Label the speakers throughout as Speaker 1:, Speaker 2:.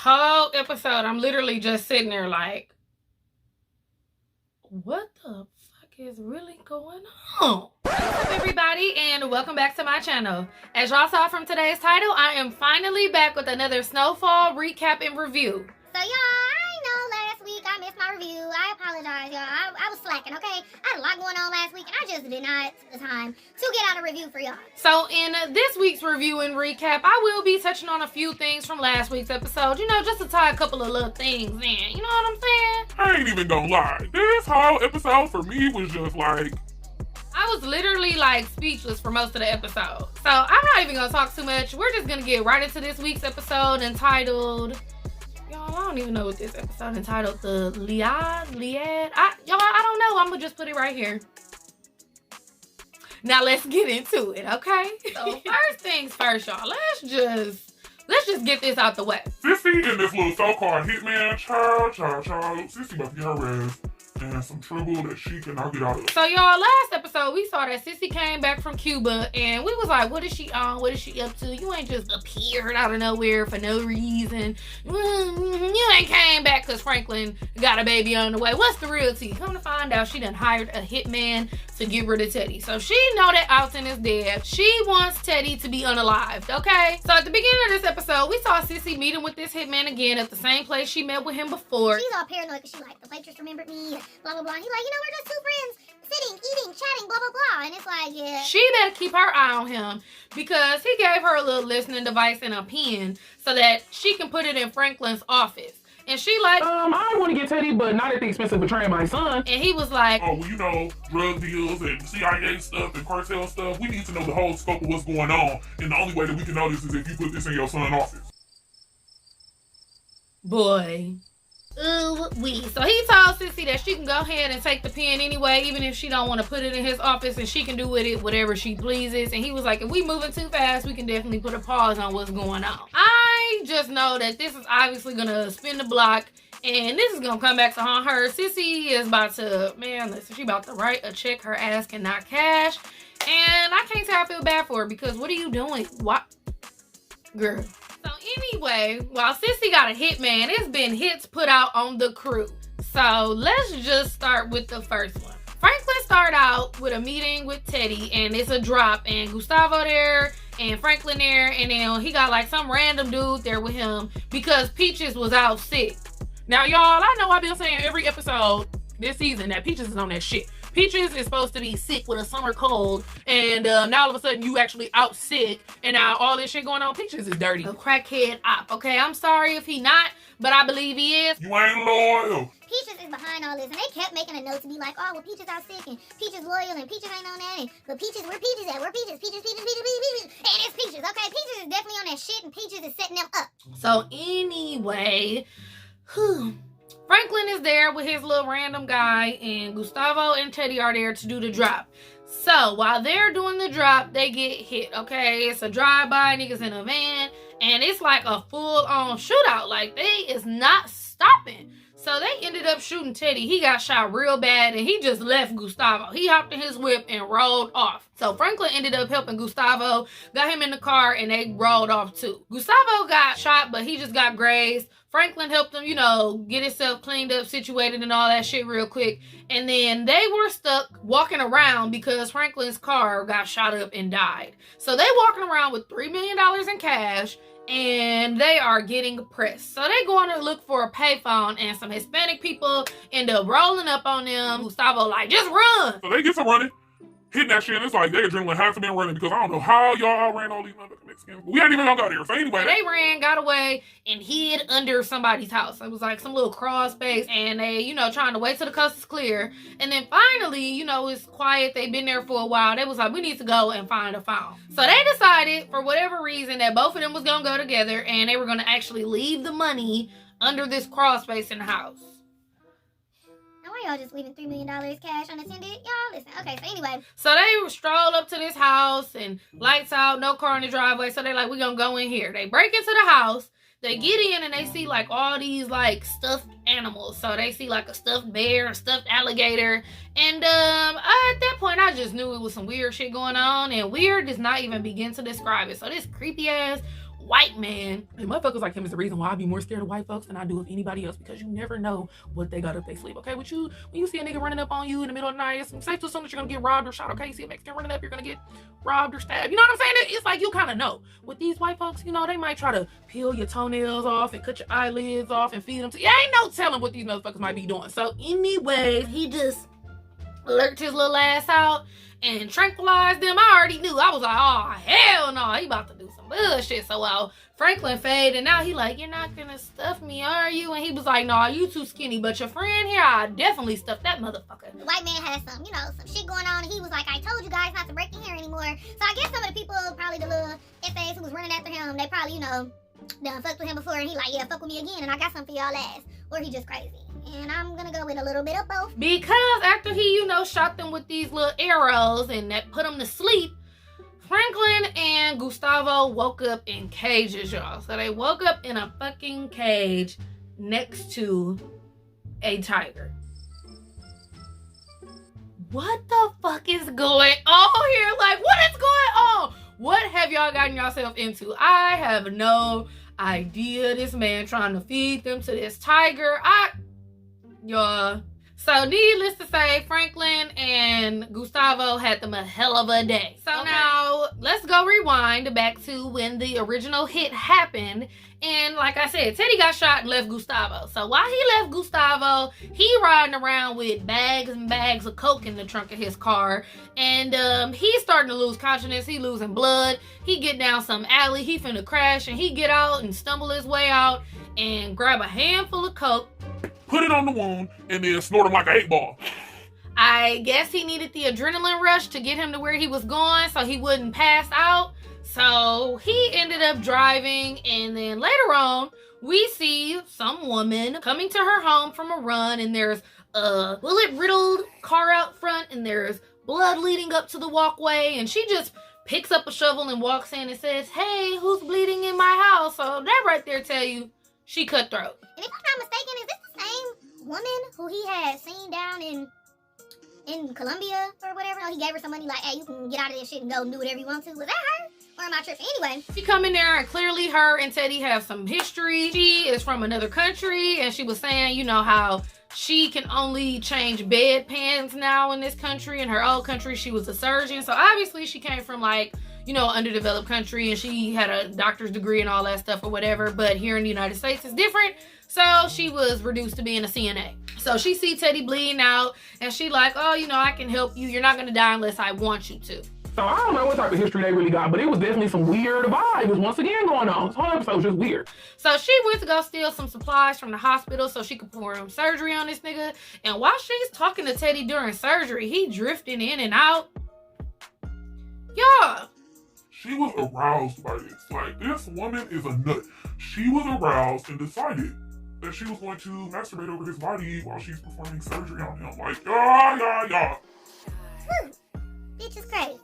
Speaker 1: whole episode, I'm literally just sitting there like, what the fuck is really going on? What's up, everybody, and welcome back to my channel. As y'all saw from today's title, I am finally back with another Snowfall recap and review.
Speaker 2: So y'all, I know last week I missed my review. I apologize, y'all. I was slacking, okay? I had a lot going on last week, and I just did not take the time to get out a review for y'all.
Speaker 1: So in this week's review and recap, I will be touching on a few things from last week's episode, you know, just to tie a couple of little things in. You know what I'm saying?
Speaker 3: I ain't even gonna lie. This whole episode for me was just like...
Speaker 1: I was literally like speechless for most of the episode. So I'm not even gonna talk too much. We're just gonna get right into this week's episode entitled... Y'all, I don't even know what this episode entitled. The Iliad? Y'all, I don't know. I'm gonna just put it right here. Now let's get into it, okay? So first things first, y'all. Let's just get this out the way.
Speaker 3: Sissy and this little so-called hitman, child. Sissy about to get her ass and some trouble that she cannot get out of.
Speaker 1: So y'all, last episode we saw that Sissy came back from Cuba and we was like, what is she on? What is she up to? You ain't just appeared out of nowhere for no reason. You ain't came back because Franklin got a baby on the way. What's the real tea? Come to find out, she done hired a hitman to get rid of Teddy. So she know that Alton is dead. She wants Teddy to be unalived, okay? So at the beginning of this episode, we saw Sissy meeting with this hitman again at the same place she met with him before.
Speaker 2: She's all paranoid because she like, the waitress remembered me, blah, blah, blah. He's like, you know, we're just two friends sitting, eating, chatting, blah, blah, blah. And it's like, yeah.
Speaker 1: She better keep her eye on him because he gave her a little listening device and a pen so that she can put it in Franklin's office. And she like,
Speaker 4: I want to get Teddy, but not at the expense of betraying my son.
Speaker 1: And he was like,
Speaker 3: oh, well, you know, drug deals and CIA stuff and cartel stuff. We need to know the whole scope of what's going on. And the only way that we can know this is if you put this in your son's office.
Speaker 1: boy. Ooh, wee. So he told Sissy that she can go ahead and take the pen anyway, even if she don't want to put it in his office, and she can do with it whatever she pleases. And he was like, if we moving too fast, we can definitely put a pause on what's going on. I just know that this is obviously gonna spin the block, and this is gonna come back to haunt her. Sissy is about to, man, listen, she about to write a check her ass cannot cash. And I can't say I feel bad for her because what are you doing? What? Girl. So anyway, while Sissy got a hitman, it's been hits put out on the crew. So let's just start with the first one. Franklin started out with a meeting with Teddy, and it's a drop, and Gustavo there, and Franklin there, and then he got like some random dude there with him because Peaches was out sick.
Speaker 4: Now, y'all, I know I've been saying every episode this season that Peaches is on that shit. Peaches is supposed to be sick with a summer cold, and now all of a sudden you actually out sick, and now all this shit going on. Peaches is dirty.
Speaker 1: A crackhead op, okay? I'm sorry if he not, but I believe he is.
Speaker 3: You ain't loyal.
Speaker 2: Peaches is behind all this, and they kept making a note to be like, oh, well, Peaches out sick, and Peaches loyal, and Peaches ain't on that, and but Peaches, where Peaches at? Where Peaches? Peaches, and it's Peaches, okay? Peaches is definitely on that shit, and Peaches is setting them up.
Speaker 1: So anyway, Franklin is there with his little random guy, and Gustavo and Teddy are there to do the drop. So while they're doing the drop, they get hit, okay? It's a drive-by, niggas in a van, and it's like a full-on shootout. Like, they is not stopping. So they ended up shooting Teddy. He got shot real bad, and he just left Gustavo. He hopped in his whip and rolled off. So Franklin ended up helping Gustavo, got him in the car, and they rolled off too. Gustavo got shot, but he just got grazed. Franklin helped him, you know, get himself cleaned up, situated, and all that shit real quick. And then they were stuck walking around because Franklin's car got shot up and died. So they walking around with $3 million in cash, and they are getting pressed. So they going to look for a payphone, and some Hispanic people end up rolling up on them. Gustavo like, just run.
Speaker 3: So they get some running, hitting that shit, and it's like their adrenaline has to be running because I don't know how y'all ran all these motherfucking Mexicans. We ain't even gonna go there. So anyway,
Speaker 1: they ran, got away, and hid under somebody's house. It was like some little crawl space, and they, you know, trying to wait till the coast is clear. And then finally, you know, it's quiet. They've been there for a while. They was like, we need to go and find a phone. So they decided, for whatever reason, that both of them was gonna go together, and they were gonna actually leave the money under this crawl space in the house.
Speaker 2: Why y'all just leaving $3 million cash unattended? Y'all listen. Okay, so anyway.
Speaker 1: So they stroll up to this house and lights out, no car in the driveway. So they're like, we're going to go in here. They break into the house. They get in and they see like all these like stuffed animals. So they see like a stuffed bear, a stuffed alligator. And at that point, I just knew it was some weird shit going on. And weird does not even begin to describe it. So this creepy ass white man.
Speaker 4: And motherfuckers like him is the reason why I be more scared of white folks than I do of anybody else, because you never know what they got up their sleeve. Okay, when you see a nigga running up on you in the middle of the night, it's safe to assume that you're gonna get robbed or shot. Okay, you see a Mexican running up, you're gonna get robbed or stabbed. You know what I'm saying? It's like you kind of know. With these white folks, you know, they might try to peel your toenails off and cut your eyelids off and feed them to you. Ain't no telling what these motherfuckers might be doing. So anyway,
Speaker 1: He just lurked his little ass out and tranquilized them. I already knew. I was like, oh, hell no. He about to do some bullshit. So while Franklin faded, and now he like, you're not gonna stuff me, are you? And he was like, no, you too skinny. But your friend here, I definitely stuffed that motherfucker.
Speaker 2: The white man had some, some shit going on, and he was like, I told you guys not to break in here anymore. So I guess some of the people, probably the little FAs who was running after him, they probably, done fucked with him before, and he like, yeah, fuck with me again, and I got something for y'all ass. Or he just crazy. And I'm gonna go with a little bit of both.
Speaker 1: Because after he, shot them with these little arrows and that put them to sleep, Franklin and Gustavo woke up in cages, y'all. So they woke up in a fucking cage next to a tiger. What the fuck is going on here? Like, what is going on? What have y'all gotten yourself into? I have no idea. This man trying to feed them to this tiger. Y'all. So needless to say, Franklin and Gustavo had them a hell of a day. So now let's go rewind back to when the original hit happened. And like I said, Teddy got shot and left Gustavo. So while he left Gustavo, he riding around with bags and bags of coke in the trunk of his car. And he's starting to lose consciousness. He losing blood. He get down some alley. He finna crash, and he get out and stumble his way out and grab a handful of coke.
Speaker 3: Put it on the wound and then snort him like an 8-ball.
Speaker 1: I guess he needed the adrenaline rush to get him to where he was going so he wouldn't pass out. So he ended up driving, and then later on, we see some woman coming to her home from a run, and there's a bullet-riddled car out front, and there's blood leading up to the walkway, and she just picks up a shovel and walks in and says, hey, who's bleeding in my house? So that right there tell you she cutthroat.
Speaker 2: And if I'm not mistaken, is this the same woman who he had seen down in Colombia or whatever? No, he gave her some money like, hey, you can get out of this shit and go and do whatever you want to. Was that her? Or am I tripping? Anyway.
Speaker 1: She come in there, and clearly her and Teddy have some history. She is from another country, and she was saying, how she can only change bedpans now in this country. In her old country, she was a surgeon. So obviously she came from underdeveloped country, and she had a doctor's degree and all that stuff or whatever. But here in the United States, it's different. So she was reduced to being a CNA. So she see Teddy bleeding out, and she like, oh, I can help you. You're not going to die unless I want you to.
Speaker 5: So I don't know what type of history they really got, but it was definitely some weird vibes once again going on. This whole episode was just weird.
Speaker 1: So she went to go steal some supplies from the hospital so she could perform surgery on this nigga. And while she's talking to Teddy during surgery, he drifting in and out. Yeah.
Speaker 3: She was aroused by this. Like, this woman is a nut. She was aroused and decided that she was going to masturbate over his body while she's performing surgery on him. Like, yeah.
Speaker 2: Bitch is crazy.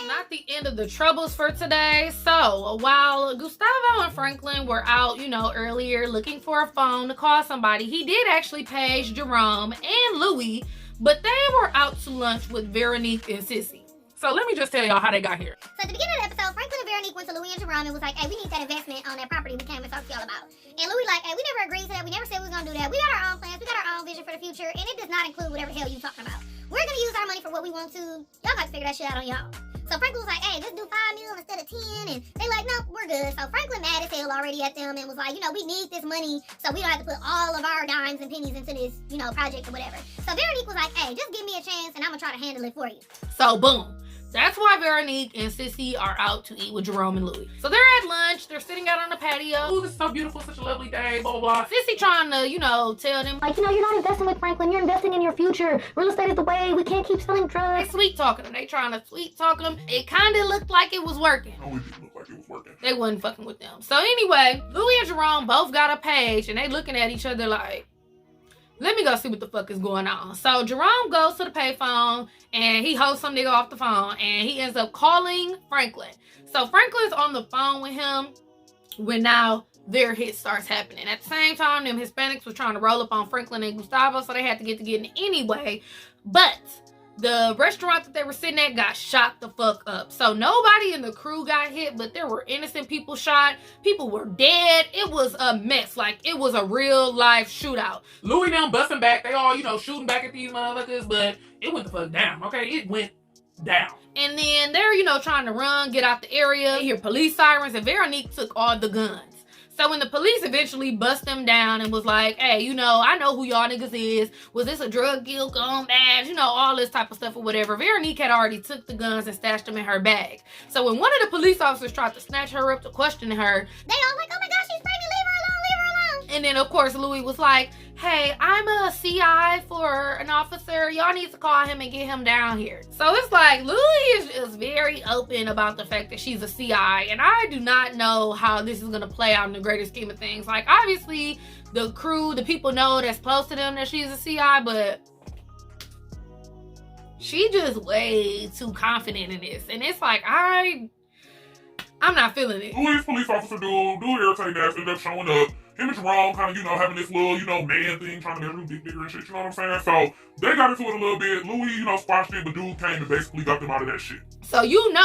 Speaker 1: Not the end of the troubles for today. So while Gustavo and Franklin were out, earlier looking for a phone to call somebody, he did actually page Jerome and Louie, but they were out to lunch with Veronique and Sissy.
Speaker 4: so let me just tell y'all how they got here.
Speaker 2: So at the beginning of the episode, Franklin and Veronique went to Louie and Jerome and was like, hey, we need that investment on that property we came and talked to y'all about. And Louie like, hey, we never agreed to that. We never said we was going to do that. We got our own plans. We got our own vision for the future. And it does not include whatever the hell you talking about. We're going to use our money for what we want to. Y'all got to figure that shit out on y'all. So Franklin was like, hey, let's do $5 million instead of 10. And they like, no, we're good. So Franklin mad as hell already at them and was like, we need this money so we don't have to put all of our dimes and pennies into this, project or whatever. So Veronique was like, hey, just give me a chance and I'm going to try to handle it for you.
Speaker 1: So boom. That's why Veronique and Sissy are out to eat with Jerome and Louie. So they're at lunch. They're sitting out on the patio.
Speaker 4: Ooh, this is so beautiful. Such a lovely day. Blah, blah, blah.
Speaker 1: Sissy trying to, tell them,
Speaker 2: like, you're not investing with Franklin. You're investing in your future. Real estate is the way. We can't keep selling
Speaker 1: they
Speaker 2: drugs.
Speaker 1: sweet talking them. They trying to sweet talk them. It kind of looked like it was working.
Speaker 3: No, it didn't look like it was working.
Speaker 1: They wasn't fucking with them. So anyway, Louie and Jerome both got a page, and they looking at each other like, let me go see what the fuck is going on. So Jerome goes to the payphone, and he hosts some nigga off the phone, and he ends up calling Franklin. So Franklin's on the phone with him when now their hit starts happening. At the same time, them Hispanics was trying to roll up on Franklin and Gustavo, so they had to get together anyway. But the restaurant that they were sitting at got shot the fuck up. So nobody in the crew got hit, but there were innocent people shot. People were dead. It was a mess. Like, it was a real life shootout.
Speaker 4: Louie them busting back. They all, shooting back at these motherfuckers, but it went the fuck down, okay? It went down.
Speaker 1: And then they're, trying to run, get out the area. They hear police sirens, and Veronique took all the guns. So when the police eventually bust them down and was like, hey, I know who y'all niggas is. Was this a drug deal gone bad? All this type of stuff or whatever. Veronique had already took the guns and stashed them in her bag. So when one of the police officers tried to snatch her up to question her,
Speaker 2: they all like, oh my gosh, she's pregnant, leave her alone, leave her alone.
Speaker 1: And then, of course, Louie was like, hey, I'm a CI for an officer. Y'all need to call him and get him down here. So it's like, Louie is very open about the fact that she's a CI. And I do not know how this is going to play out in the greater scheme of things. Like, obviously, the crew, the people know that's close to them that she's a CI, but she just way too confident in this. And it's like, I'm not feeling it.
Speaker 3: Louie's police officer dude irritating ass ended up showing up. Him and Jerome kind of, having this little, man thing, trying to measure him bigger and shit, you know what I'm saying? So, they got into it a little bit. Louie, squashed it, but dude came and basically got them out of that shit.
Speaker 1: So,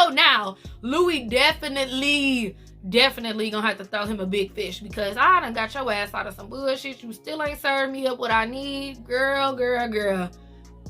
Speaker 1: now, Louie definitely gonna have to throw him a big fish, because I done got your ass out of some bullshit. You still ain't served me up what I need. Girl.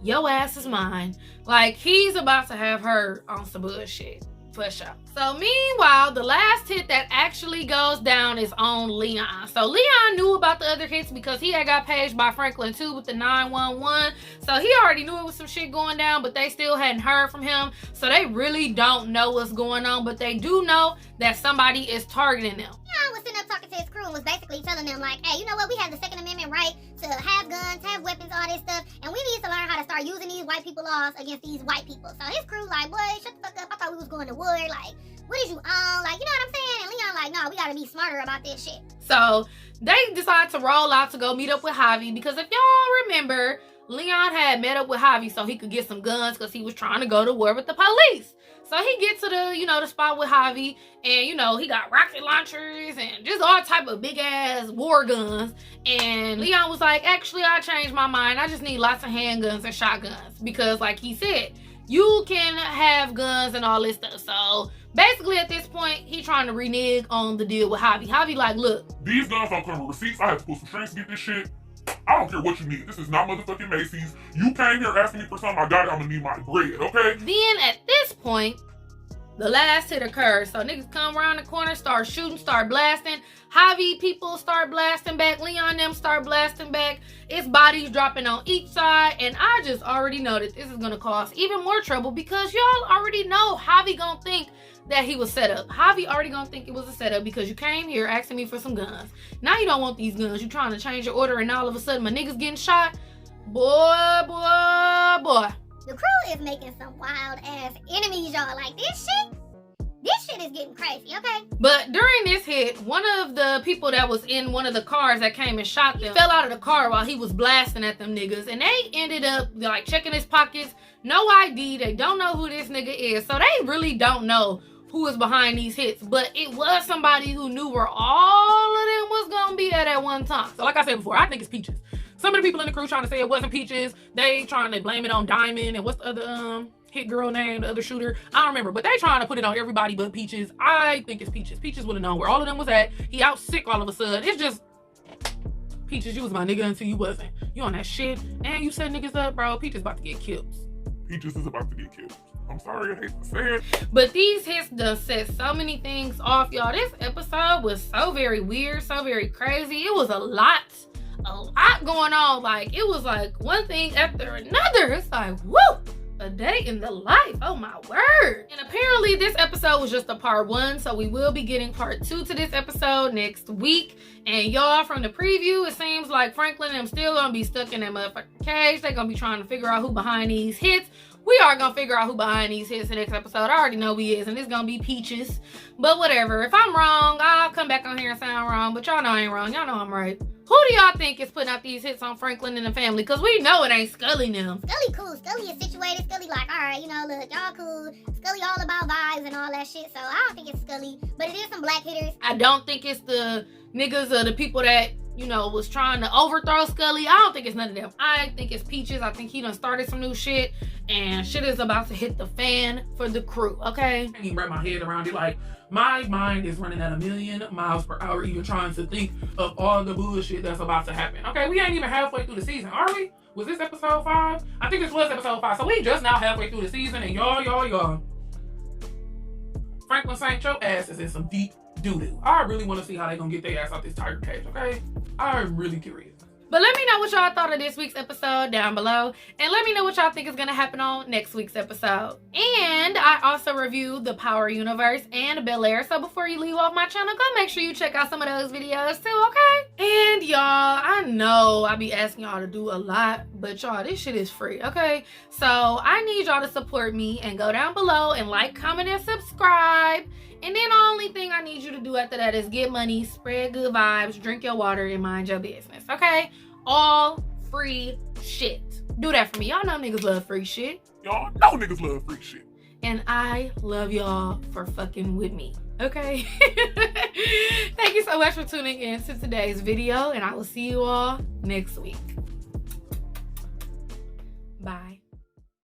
Speaker 1: Your ass is mine. Like, he's about to have her on some bullshit. For sure. So meanwhile, the last hit that actually goes down is on Leon. So Leon knew about the other hits because he had got paged by Franklin too with the 911. So he already knew it was some shit going down, but they still hadn't heard from him. So they really don't know what's going on, but they do know that somebody is targeting them.
Speaker 2: Leon was sitting up talking to his crew and was basically telling them like, hey, you know what? We have the Second Amendment right to have guns, have weapons, all this stuff, and we need to learn how to start using these white people laws against these white people. So his crew like, boy, shut the fuck up. I thought we was going to war. Like, what is you on? Like, you know what I'm saying? And Leon like, no, we gotta be smarter about this shit.
Speaker 1: So they decide to roll out to go meet up with Javi, because if y'all remember, Leon had met up with Javi so he could get some guns because he was trying to go to war with the police. So he gets to the, the spot with Javi, and, he got rocket launchers and just all type of big ass war guns. And Leon was like, actually, I changed my mind. I just need lots of handguns and shotguns, because like he said, you can have guns and all this stuff. So basically at this point, he trying to renege on the deal with Javi. Javi like, look,
Speaker 3: these guns don't come with receipts. I have to pull some strings to get this shit. I don't care what you need. This is not motherfucking Macy's. You came here asking me for something. I got it. I'm gonna need my bread, okay?
Speaker 1: Then at this point, the last hit occurs. So niggas come around the corner, start shooting, start blasting. Javi people start blasting back. Leon them start blasting back. It's bodies dropping on each side. And I just already know that this is gonna cause even more trouble, because y'all already know Javi gonna think that he was set up. Javi already gonna think it was a setup, because you came here asking me for some guns. Now you don't want these guns. You trying to change your order, and all of a sudden my niggas getting shot. Boy.
Speaker 2: The crew is making some wild ass enemies, y'all. Like, this shit is getting crazy, okay?
Speaker 1: But during this hit, one of the people that was in one of the cars that came and shot them fell out of the car while he was blasting at them niggas, and they ended up like checking his pockets. No ID. They don't know who this nigga is, so they really don't know who is behind these hits. But it was somebody who knew where all of them was gonna be at one time.
Speaker 4: So like I said before, I think it's Peaches. Some of the people in the crew trying to say it wasn't Peaches. They trying to blame it on Diamond, and what's the other hit girl name, the other shooter? I don't remember, but they trying to put it on everybody but Peaches. I think it's Peaches. Peaches would have known where all of them was at. He out sick all of a sudden. It's just, Peaches, you was my nigga until you wasn't. You on that shit, and you set niggas up, bro. Peaches about to get killed.
Speaker 3: Peaches is about to get killed. I'm sorry, I hate to say it.
Speaker 1: But these hits done set so many things off, y'all. This episode was so very weird, so very crazy. It was a lot going on. Like, it was like one thing after another. It's like, woo! A day in the life. Oh my word. And apparently this episode was just a part 1, so we will be getting part 2 to this episode next week. And y'all, from the preview, it seems like Franklin and them still gonna be stuck in that motherfucking cage. They're gonna be trying to figure out who behind these hits. We are gonna figure out who behind these hits in the next episode. I already know he is, and it's gonna be Peaches. But whatever. If I'm wrong, I'll come back on here and say I'm wrong. But y'all know I ain't wrong. Y'all know I'm right. Who do y'all think is putting out these hits on Franklin and the family? Because we know it ain't Skully now.
Speaker 2: Skully cool. Skully is situated. Skully like, alright, look, y'all cool. Skully all about vibes and all that shit. So I don't think it's Skully. But it is some black hitters.
Speaker 1: I don't think it's the niggas or the people that you know, was trying to overthrow Skully. I don't think it's none of them. I think it's Peaches. I think he done started some new shit, and shit is about to hit the fan for the crew, okay?
Speaker 5: I can't even wrap my head around it. Like, my mind is running at 1,000,000 miles per hour, even trying to think of all the bullshit that's about to happen. Okay, we ain't even halfway through the season, are we? Was this episode 5? I think this was episode 5. So we just now halfway through the season, and y'all. Franklin Saint, your ass is in some deep doo-doo. I really want to see how they gonna get their ass out this tiger cage, okay? I'm really curious.
Speaker 1: But let me know what y'all thought of this week's episode down below. And let me know what y'all think is going to happen on next week's episode. And I also reviewed the Power Universe and Bel-Air. So before you leave off my channel, go make sure you check out some of those videos too, okay? And y'all, I know I be asking y'all to do a lot, but y'all, this shit is free, okay? So I need y'all to support me and go down below and like, comment, and subscribe. And then the only thing I need you to do after that is get money, spread good vibes, drink your water, and mind your business, okay? All free shit. Do that for me. Y'all know niggas love free shit.
Speaker 3: Y'all know niggas love free shit.
Speaker 1: And I love y'all for fucking with me, okay? Thank you so much for tuning in to today's video, and I will see you all next week. Bye.